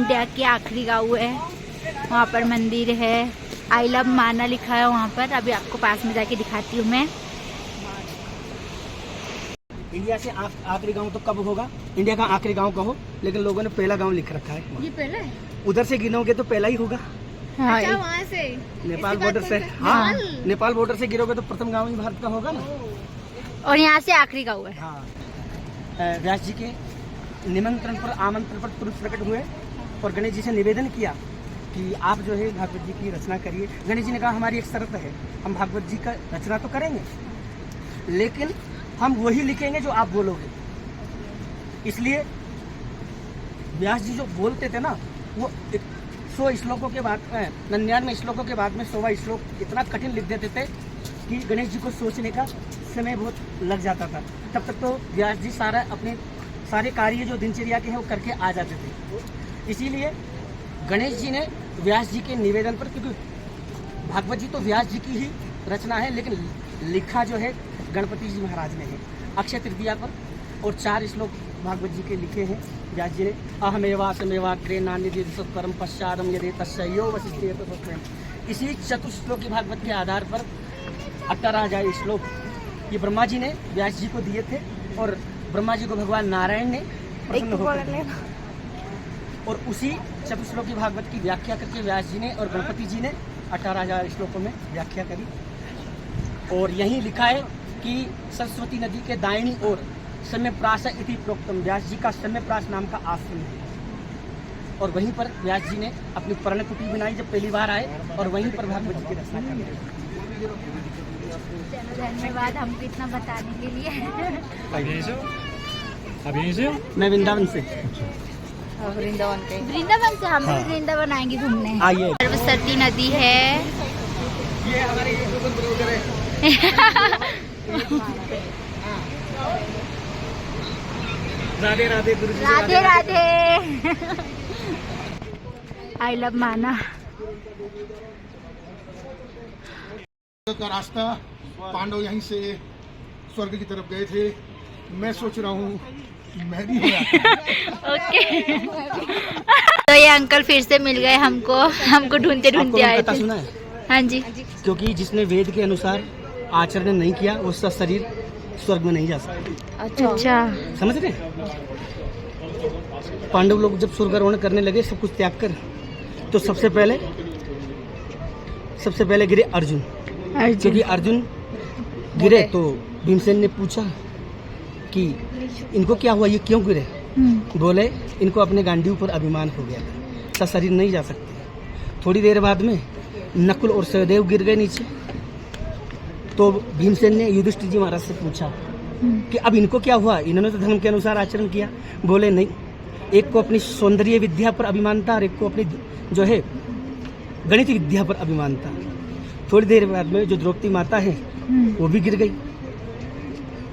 India के आखिरी गाँव है, वहाँ पर मंदिर है, आई लव माना लिखा है वहाँ पर। अभी आपको पास में जाके दिखाती हूँ मैं। इंडिया से आखिरी गांव तो कब होगा, इंडिया का आखिरी गांव कहो, लेकिन लोगों ने पहला गांव लिख रखा है। ये पहला है, उधर से गिनोगे तो पहला ही होगा। हाँ, अच्छा, वहाँ से नेपाल बॉर्डर से, हाँ नेपाल बॉर्डर से गिरोगे तो प्रथम गांव ही भारत का होगा ना। और यहाँ से आखिरी गाँव है। हाँ, व्यास जी के निमंत्रण पर, आमंत्रण पर तुरंत प्रकट हुए और गणेश जी से निवेदन किया कि आप जो है भागवत जी की रचना करिए। गणेश जी ने कहा हमारी एक शर्त है, हम भागवत जी का रचना तो करेंगे लेकिन हम वही लिखेंगे जो आप बोलोगे। इसलिए व्यास जी जो बोलते थे ना, वो 100 श्लोकों के बाद 99 श्लोकों के बाद में 100वां श्लोक इतना कठिन लिख देते थे कि गणेश जी को सोचने का समय बहुत लग जाता था। तब तक तो व्यास जी अपने सारे कार्य जो दिनचर्या के हैं वो करके आ जाते थे। इसीलिए गणेश जी ने व्यास जी के निवेदन पर, क्योंकि भागवत जी तो व्यास जी की ही रचना है लेकिन लिखा जो है गणपति जी महाराज ने है अक्षय तृतीया पर, और 4 श्लोक भागवत जी के लिखे हैं व्यास जी ने। अहमेवा समेवाग्रे नान्यदि परम पश्चादम यदि तस्यो वशिष्ठेय तो स्वयं। इसी चतुश्लोकी भागवत के आधार पर 18,000 श्लोक ये ब्रह्मा जी ने व्यास जी को दिए थे, और ब्रह्मा जी को भगवान नारायण ने प्रसन्न होकर, और उसी चतुश्लोकी भागवत की व्याख्या करके व्यास जी ने और गणपति जी ने 18,000 श्लोकों में व्याख्या करी। और यही लिखा है कि सरस्वती नदी के दाहिनी ओर सम्यप्रास इति प्रोक्तम, व्यास जी का सम्यप्रास नाम का आश्रम है, और वहीं पर व्यास जी ने अपनी पर्णकुटी बनाई जब पहली बार आए, और वहीं पर भागवत जी की रचना करी। धन्यवाद हमको इतना बताने के लिए। मैं वृंदावन से। वृंदावन से हम भी वृंदावन आएंगे घूमने। आइए। सरस्वती नदी है। ये हमारे राधे राधे गुरु जी, राधे राधे। आई लव माना का रास्ता, पांडव यहीं से स्वर्ग की तरफ गए थे। मैं सोच रहा हूँ मैं भी हो जाता। ओके। तो ये अंकल फिर से मिल गए हमको ढूंढते ढूंढते आए थे। सुना है? हाँ जी। क्योंकि जिसने वेद के अनुसार आचरण नहीं किया उसका शरीर स्वर्ग में नहीं जा सकता। अच्छा, समझ रहे? पांडव लोग जब स्वर्गारोहण करने लगे सब कुछ त्याग कर, तो सबसे पहले गिरे अर्जुन। क्योंकि अर्जुन गिरे तो भीमसेन ने पूछा कि इनको क्या हुआ, ये क्यों गिरे? बोले इनको अपने गांडीव पर अभिमान हो गया था, शरीर नहीं जा सकते। थोड़ी देर बाद में नकुल और सहदेव गिर गए नीचे, तो भीमसेन ने युधिष्ठिर जी महाराज से पूछा कि अब इनको क्या हुआ, इन्होंने तो धर्म के अनुसार आचरण किया। बोले नहीं, एक को अपनी सौंदर्य विद्या पर अभिमान था और एक को अपनी जो है गणित विद्या पर अभिमान था। थोड़ी देर बाद में जो द्रौपदी माता है वो भी गिर गई।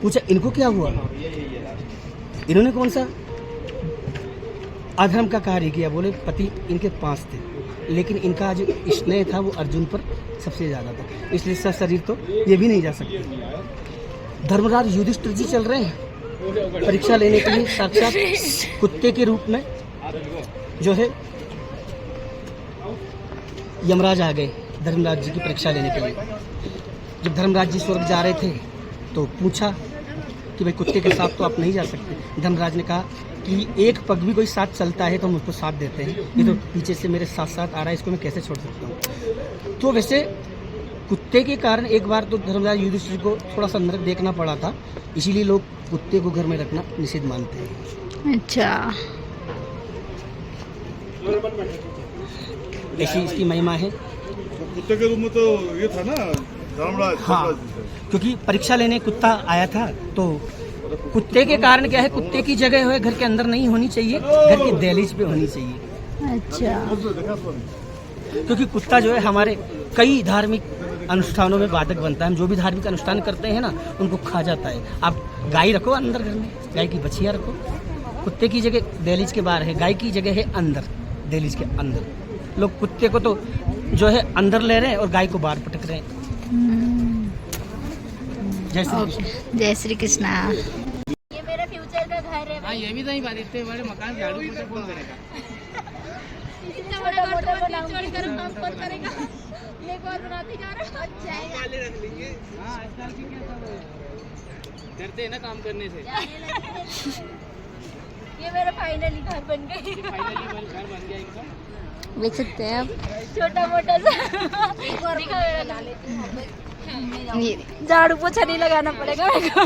पूछा इनको क्या हुआ, इन्होंने कौन सा अधर्म का कार्य किया? बोले पति इनके 5 थे लेकिन इनका जो स्नेह था वो अर्जुन पर सबसे ज्यादा था, इसलिए शरीर तो ये भी नहीं जा सकते। धर्मराज युधिष्ठिर जी चल रहे हैं परीक्षा लेने के लिए, साक्षात कुत्ते के रूप में जो है यमराज आ गए धर्मराज जी की परीक्षा लेने के लिए। जब धर्मराज जी स्वर्ग जा रहे थे तो पूछा कि भाई कुत्ते के साथ तो आप नहीं जा सकते। धर्मराज ने कहा कि एक पग भी कोई साथ चलता है तो हम उसको साथ देते हैं, ये तो पीछे से मेरे साथ साथ आ रहा है, इसको मैं कैसे छोड़ सकता हूँ। तो वैसे कुत्ते के कारण एक बार तो धर्मराज युधिष्ठिर को थोड़ा सा नरक देखना पड़ा था, इसीलिए लोग कुत्ते को घर में रखना निषिद्ध मानते हैं। अच्छा, ऐसी इसकी महिमा है। कुत्ते के रूप में तो ये था ना धर्मराज। हाँ, क्योंकि परीक्षा लेने कुत्ता आया था, तो कुत्ते के कारण क्या है, कुत्ते की जगह है घर के अंदर नहीं होनी चाहिए, घर की दहलीज पे होनी चाहिए। अच्छा, क्योंकि कुत्ता जो है हमारे कई धार्मिक अनुष्ठानों में बाधक बनता है। हम जो भी धार्मिक अनुष्ठान करते हैं ना उनको खा जाता है। आप गाय रखो अंदर घर में, गाय की बछिया रखो, कुत्ते की जगह दहलीज के बाहर है, गाय की जगह है अंदर दहलीज के अंदर। लोग कुत्ते को तो जो है अंदर ले रहे हैं और गाय को बाहर पटक रहे हैं। जय श्री कृष्णा। ये मेरा फ्यूचर का घर है। हाँ, ये भी तो नहीं बात, इतने बड़े मकान झाड़ू पोछा कौन करेगा? बनाऊंगी गरम काम कौन करेगा एक और बनाते जा रहा अच्छा वाले रख लेंगे। हाँ आजकल की क्या सब करते हैं ना काम करने से। ये मेरा फाइनली घर बन गई फाइनली घर बन गया इनका। देख सकते हैं आप छोटा मोटा सा झाड़ू पोछा नहीं लगाना पड़ेगा मेरे को